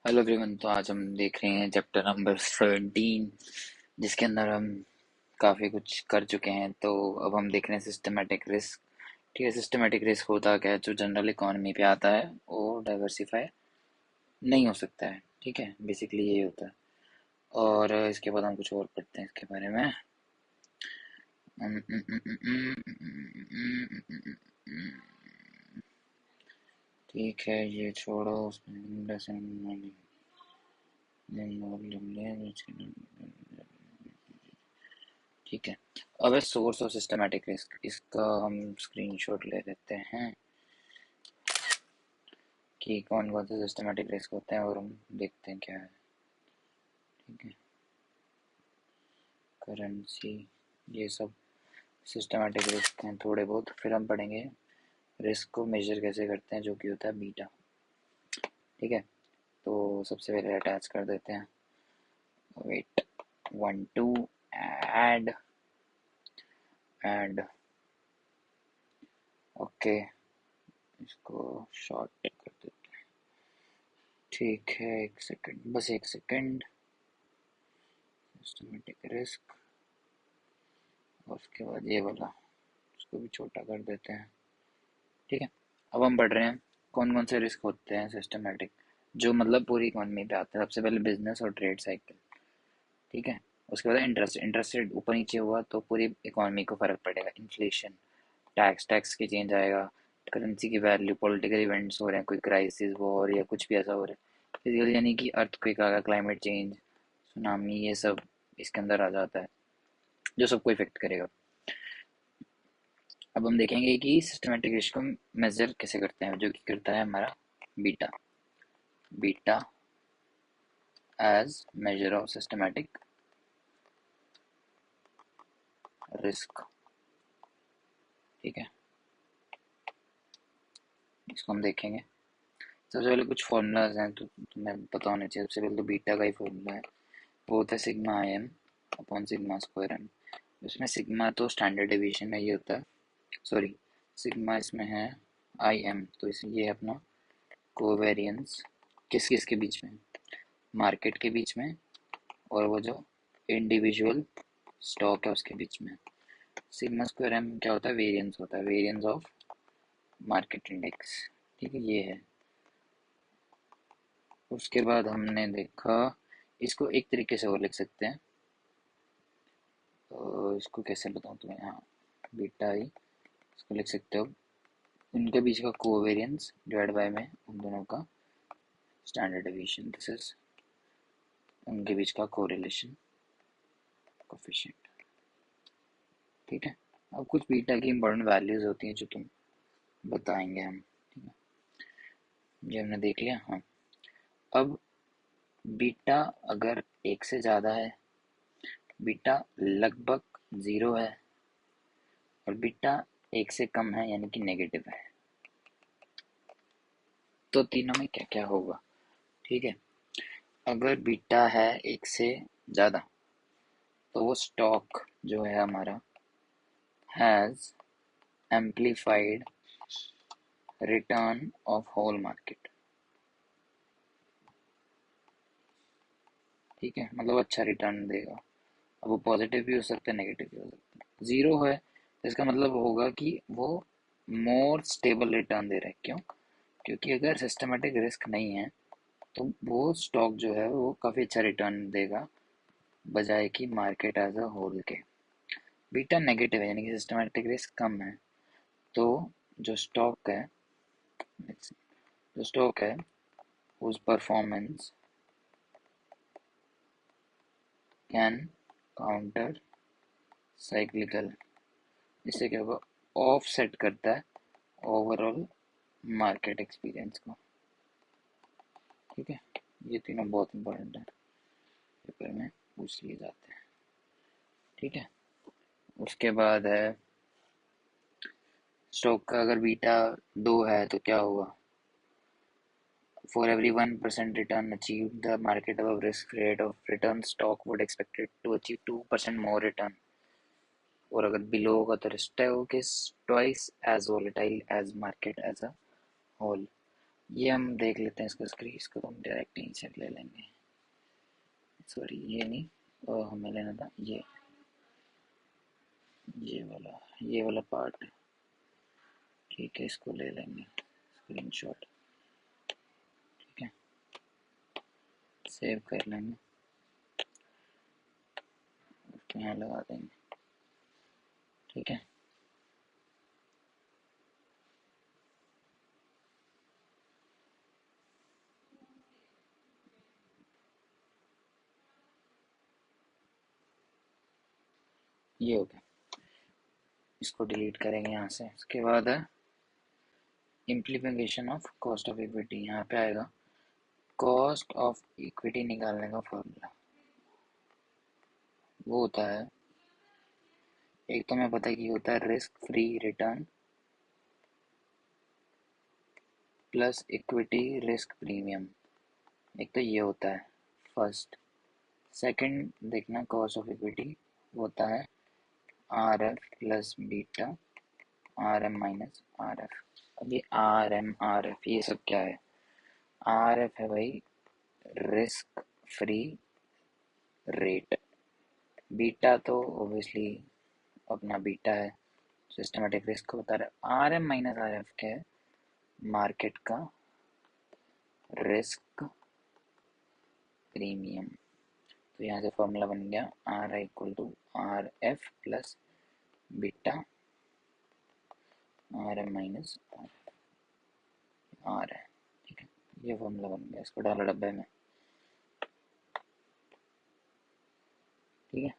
Hello everyone. तो आज हम देख रहे हैं चैप्टर नंबर 17, जिसके अंदर हम काफ़ी कुछ कर चुके हैं। तो अब हम देख रहे हैं सिस्टमेटिक रिस्क। ठीक है, सिस्टमेटिक रिस्क होता क्या है? जो जनरल इकोनॉमी पे आता है वो डाइवर्सिफाई नहीं हो सकता है। ठीक है, बेसिकली यही होता है। और इसके बाद हम कुछ और पढ़ते हैं इसके बारे में। ठीक है, ये छोड़ो। ठीक है, अब है सोर्स ऑफ सिस्टमैटिक रिस्क। इसका हम स्क्रीनशॉट ले लेते हैं कि कौन कौन से सिस्टमैटिक रिस्क होते हैं और हम देखते हैं क्या है। ठीक है, करेंसी, ये सब सिस्टमैटिक रिस्क हैं थोड़े बहुत। फिर हम पढ़ेंगे रिस्क को मेजर कैसे करते हैं, जो कि होता है बीटा। ठीक है, तो सबसे पहले अटैच कर देते हैं। Wait, 1 2 add add. ओके, इसको शॉर्ट कर देते हैं। ठीक है, एक सेकंड, बस एक सेकंड। सिस्टमेटिक रिस्क, और उसके बाद ये वाला, उसको भी छोटा कर देते हैं। ठीक है, अब हम पढ़ रहे हैं कौन कौन से रिस्क होते हैं सिस्टमेटिक, जो मतलब पूरी इकोनॉमी पे आते हैं। सबसे पहले बिजनेस और ट्रेड साइकिल। ठीक है, उसके बाद इंटरेस्ट रेट ऊपर नीचे हुआ तो पूरी इकोनॉमी को फर्क पड़ेगा। इन्फ्लेशन, टैक्स की चेंज आएगा, करेंसी की वैल्यू, पॉलिटिकल इवेंट्स हो रहे हैं, कोई क्राइसिस, वॉर या कुछ भी ऐसा हो रहा है फिजिकल, यानी कि अर्थक्वेक आ गया, क्लाइमेट चेंज, सुनामी, ये सब इसके अंदर आ जाता है, जो सबको इफेक्ट करेगा। अब हम देखेंगे कि सिस्टमेटिक रिस्क को मेजर कैसे करते हैं, जो कि करता है हमारा beta. Beta as measure of systematic risk. ठीक है, इसको हम देखेंगे। सबसे पहले कुछ फॉर्मूलाज हैं तो तुम्हें पता होना चाहिए। सबसे पहले तो बीटा का ही फॉर्मूला है, वो होता है sigma I M upon sigma square M. इसमें सिग्मा तो स्टैंडर्ड डेविएशन में ये होता है, सॉरी, सिग्मा इसमें है आई एम, तो इस ये है अपना कोवेरियंस। किस किस के बीच में? मार्केट के बीच में, और वो जो इंडिविजुअल स्टॉक है उसके बीच में। सिग्मा स्क्वायर एम क्या होता है? वेरिएंस होता है, वेरिएंस ऑफ मार्केट इंडेक्स। ठीक है, ये है। उसके बाद हमने देखा, इसको एक तरीके से और लिख सकते हैं। तो इसको कैसे बताऊँ तुम्हें? हाँ, बीटा आई, इसको लिख सकते हो उनके बीच का कोवेरियंस डिवाइड बाय में उन दोनों का स्टैंडर्ड डेविएशन। दिस इज उनके बीच का कोरिलेशन कोफिशिएंट। ठीक है, अब कुछ बीटा की इंपॉर्टेंट वैल्यूज होती हैं जो तुम बताएंगे हम। ठीक है, ये हमने देख लिया। हाँ, अब बीटा अगर एक से ज़्यादा है, बीटा लगभग ज़ीरो है, और बीटा एक से कम है यानी कि नेगेटिव है, तो तीनों में क्या क्या होगा? ठीक है, अगर बीटा है एक से ज़्यादा, तो वो स्टॉक जो है हमारा has amplified return of whole market. ठीक है, मतलब अच्छा रिटर्न देगा। अब वो पॉजिटिव भी हो सकता है, नेगेटिव भी हो सकता है। ज़ीरो है तो इसका मतलब होगा कि वो मोर स्टेबल रिटर्न दे रहा है। क्यों? क्योंकि अगर सिस्टमेटिक रिस्क नहीं है तो वो स्टॉक जो है वो काफ़ी अच्छा रिटर्न देगा, बजाय कि मार्केट एज अ होल के। बीटा नेगेटिव है यानी कि सिस्टमेटिक रिस्क कम है, तो जो स्टॉक है जो स्टॉक है उस परफॉर्मेंस कैन काउंटर साइक्लिकल। इससे क्या होगा? ऑफ सेट करता है ओवरऑल मार्केट एक्सपीरियंस को। ठीक है, ये तीनों बहुत इंपॉर्टेंट है, पेपर में पूछ लिए जाते हैं। ठीक है, उसके बाद है स्टॉक का अगर बीटा 2 है तो क्या होगा? For every 1% return achieved, the market above risk rate of return stock would expected to achieve 2% more return. और अगर बिलो होगा तो stock is twice as volatile as market as a whole. ये हम देख लेते हैं इसका स्क्रीन, इसको तो हम डायरेक्ट यहीं से ले लेंगे। सॉरी ये नहीं, और हमें लेना था ये वाला पार्ट। ठीक है, इसको ले लेंगे स्क्रीनशॉट। ठीक है, सेव कर लेंगे, उसको यहाँ लगा देंगे। ठीक है, ये हो गया। इसको डिलीट करेंगे यहाँ से। उसके बाद है implementation of cost of equity. यहाँ पे आएगा कॉस्ट ऑफ इक्विटी निकालने का फॉर्मूला। वो होता है, एक तो हमें पता है कि होता है risk free return plus equity risk premium. एक तो ये होता है फर्स्ट। सेकंड देखना, कॉस्ट ऑफ इक्विटी होता है R F plus beta R M minus R F. अब ये आर एम आर एफ ये सब क्या है? आर एफ है भाई रिस्क फ्री रेट। बीटा तो ओबियसली अपना बीटा है, सिस्टमेटिक रिस्क होता है। R M minus R F क्या है? मार्केट का रिस्क प्रीमियम। तो यहाँ से फॉर्मूला बन गया R I equal to R F plus beta R M minus R है। ठीक है, ये फॉर्मूला बन गया, इसको डालो डब्बे में। ठीक है,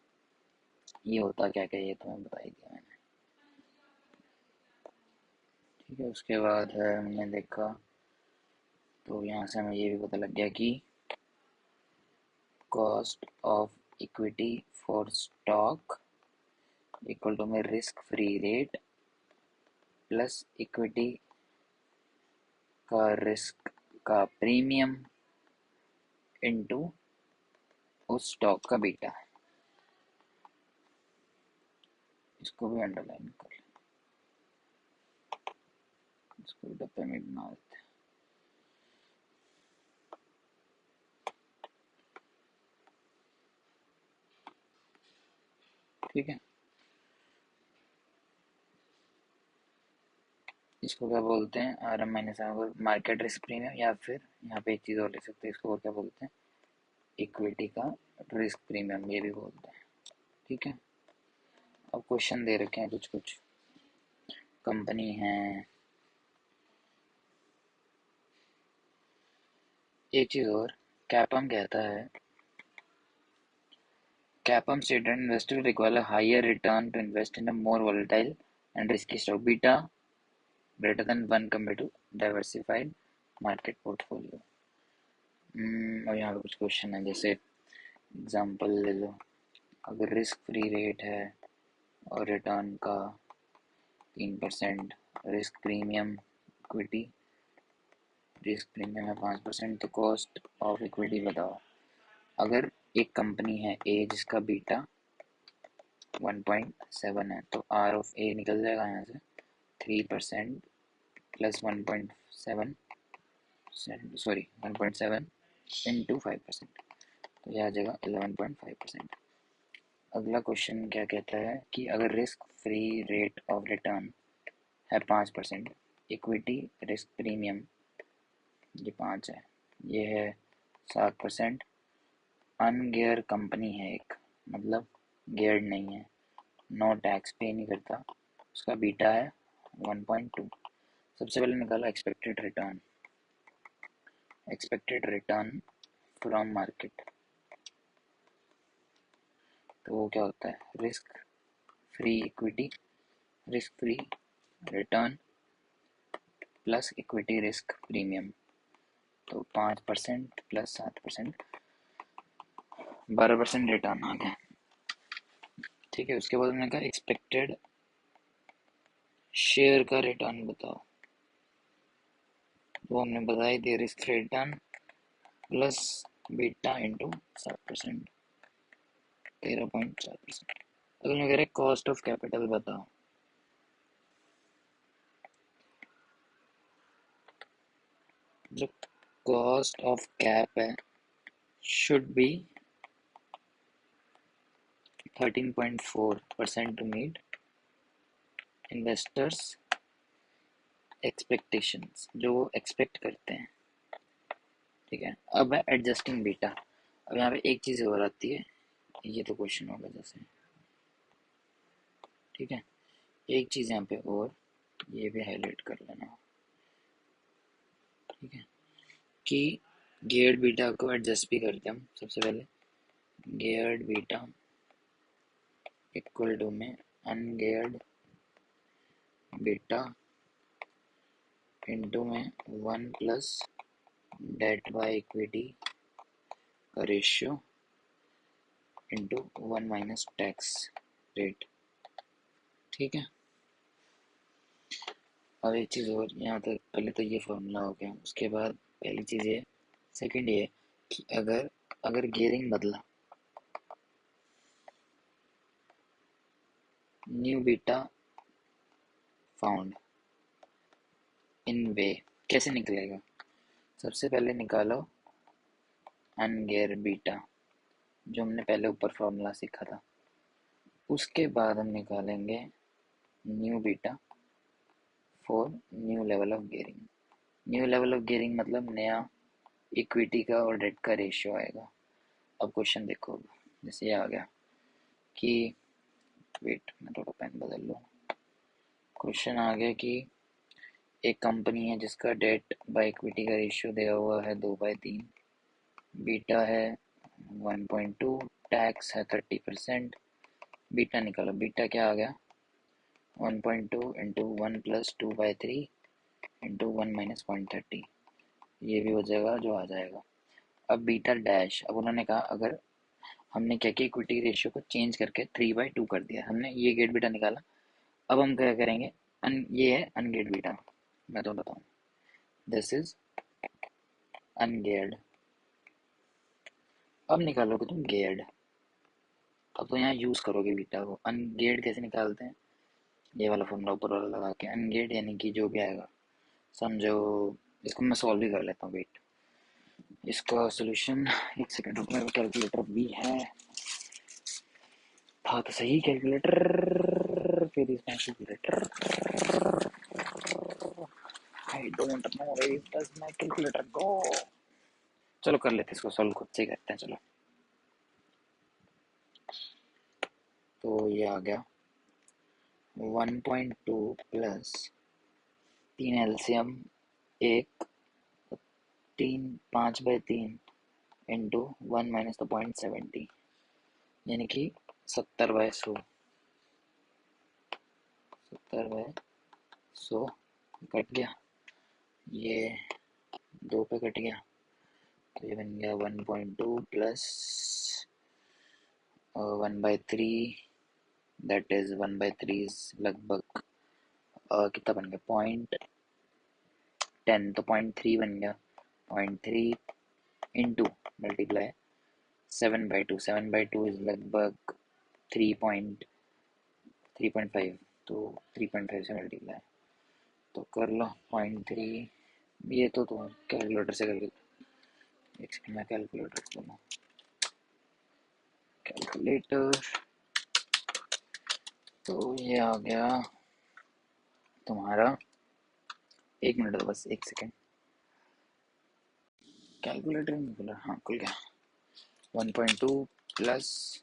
ये होता क्या क्या ये तुम्हें बता ही दिया मैंने। ठीक है, उसके बाद है हमने देखा, तो यहाँ से हमें ये भी पता लग गया कि cost of equity for stock equal to में risk free rate plus equity का रिस्क का प्रीमियम इनटू उस स्टॉक का बीटा। इसको भी अंडरलाइन कर लें, इसको डब्बे में बना देते हैं। ठीक है, इसको क्या बोलते हैं? R M minus R market risk premium, या फिर यहाँ पे एक चीज़ और ले सकते हैं, इसको और क्या बोलते हैं? इक्विटी का रिस्क प्रीमियम, ये भी बोलते हैं। ठीक है, अब क्वेश्चन दे रखे हैं कुछ कुछ। कंपनी है, एक चीज़ और, कैपम कहता है Capam stated investors require a higher return to invest in a more volatile and risky stock, beta greater than 1 compared to diversified market portfolio। और यहाँ पे कुछ क्वेश्चन है, जैसे एग्जांपल ले लो। अगर रिस्क फ्री रेट है और रिटर्न का 3%, risk premium equity risk premium है 5%, तो कॉस्ट ऑफ इक्विटी बताओ। अगर एक कंपनी है ए जिसका बीटा 1.7 है, तो आर ऑफ ए निकल जाएगा यहाँ से 3% प्लस 1.7, सॉरी 1.7 इंटू 5%, तो यह आ जाएगा 11.5%। अगला क्वेश्चन क्या कहता है कि अगर risk free rate of return है 5%, इक्विटी रिस्क प्रीमियम ये 5 है, ये है 7%, अनगेयर कंपनी है एक, मतलब गेयर्ड नहीं है, नो टैक्स पे नहीं करता, उसका बीटा है 1.2। सबसे पहले निकाला एक्सपेक्टेड रिटर्न फ्रॉम मार्केट। तो वो क्या होता है? Risk free equity risk free return plus equity risk premium, तो 5% प्लस 7%, 12% रिटर्न आ गया। ठीक है, उसके बाद मैंने कहा एक्सपेक्टेड शेयर का रिटर्न बताओ। वो हमने बता ही दिया, risk free return plus beta into 7%, 13.4%। अगर मैं कह रहे कॉस्ट ऑफ कैपिटल बताओ, जो कॉस्ट ऑफ कैप है should be 13.4% to meet investors expectations, जो वो एक्सपेक्ट करते हैं। ठीक है, अब है एडजस्टिंग बीटा। अब यहाँ पे एक चीज़ और आती है, ये तो क्वेश्चन होगा जैसे। ठीक है, एक चीज़ यहाँ पे और, ये भी हाईलाइट कर लेना। ठीक है, कि गियर्ड बीटा को एडजस्ट भी करते हैं हम। सबसे पहले गियर्ड बीटा इक्वल टू में अनगियर्ड बीटा इंटू में 1 प्लस डेट बाय इक्विटी का ratio into 1 minus tax rate. ठीक है, अब एक चीज़ और, यहाँ तक पहले तो ये फॉर्मूला हो गया। उसके बाद पहली चीज़ ये, सेकंड ये कि अगर अगर गियरिंग बदला, न्यू बीटा फाउंड इन वे, कैसे निकलेगा? सबसे पहले निकालो अनगियर बीटा, जो हमने पहले ऊपर फॉर्मूला सीखा था। उसके बाद हम निकालेंगे new beta for new level of gearing. New level of gearing मतलब नया इक्विटी का और डेट का रेशियो आएगा। अब क्वेश्चन देखो, जैसे ये आ गया कि, वेट मैं थोड़ा पेन बदल लूँ। क्वेश्चन आ गया कि एक कंपनी है जिसका डेट बाय इक्विटी का रेशियो दिया हुआ है 2/3, बीटा है 1.2, टैक्स है 30%। बीटा निकालो, बीटा क्या आ गया 1.2 इंटू 1 प्लस 2/3 इंटू 1 माइनस 0.30, ये भी हो जाएगा जो आ जाएगा। अब बीटा डैश, अब उन्होंने कहा अगर हमने क्या किया, इक्विटी रेशियो को चेंज करके 3/2 कर दिया, हमने ये गेट बीटा निकाला। अब हम क्या करेंगे, ये है अनगेट बीटा, मैं तो बताऊँ, दिस इज अनगेयर्ड। अब निकालोगे तुम गेयर्ड, अब तो यहाँ यूज करोगे बीटा को। अनगेयर्ड कैसे निकालते हैं, ये वाला फॉर्मूला ऊपर वाला लगा के, अनगेयर्ड यानी कि जो भी आएगा समझो। इसको मैं सॉल्व भी कर लेता हूँ, वेट, इसका सोल्यूशन, एक सेकंड रुक, मेरा कैलकुलेटर भी है, था तो सही कैलकुलेटर, फिर इसमें calculator, I don't know where does my calculator go. चलो कर लेते हैं इसको सॉल्व, खुद से ही करते हैं। चलो, तो ये आ गया 1.2 plus 3 LCM 1, 5/3 into 1 minus the 0.70, यानी कि 70/100, 70/100 कट गया, ये 2 पे कट गया, तो ये बन गया 1.2 प्लस 1/3, दैट इज 1/3 इज लगभग कितना बन गया 0.10, तो 0.3 बन गया, 0.3 इंटू मल्टीप्लाई 7/2, 7/2 इज लगभग 3.5, तो 3.5 से मल्टीप्लाई, तो कर लो 0.3, ये तो तुम कैलकुलेटर से करके, एक सेकंड मैं कैलकुलेटर खोलूँ, कैलकुलेटर, तो ये आ गया तुम्हारा, एक मिनट तो बस, एक सेकंड, कैलकुलेटर नहीं खुला, हाँ खुल गया, 1.2 प्लस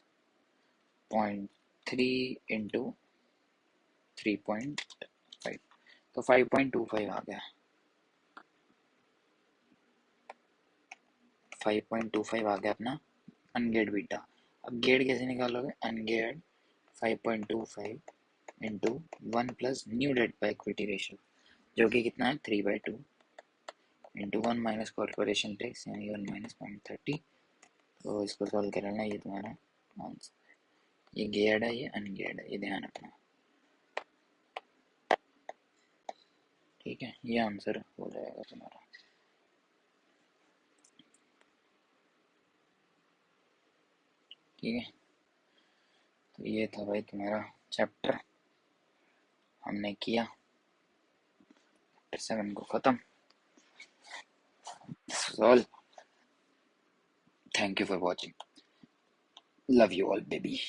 0.3 इंटू 3.5, तो 5.25 आ गया, 5.25 आ गया अपना अनगेड बीटा। अब गेड कैसे निकालोगे, ungeared 5.25 into 1 plus new debt by equity ratio, जो कि कितना है 3/2 इंटू 1 माइनस कॉर्पोरेशन टैक्स यानी 1 माइनस 0.30, तो इसको सॉल्व कर लेना, ये तुम्हारा आंसर। ये गेयर्ड है, ये अनगेयर्ड है, ये ध्यान रखना। ठीक है, ये आंसर हो जाएगा तुम्हारा। ठीक है, तो ये था भाई तुम्हारा चैप्टर, हमने किया चैप्टर 7 को ख़त्म। is all. Thank you for watching. Love you all, baby.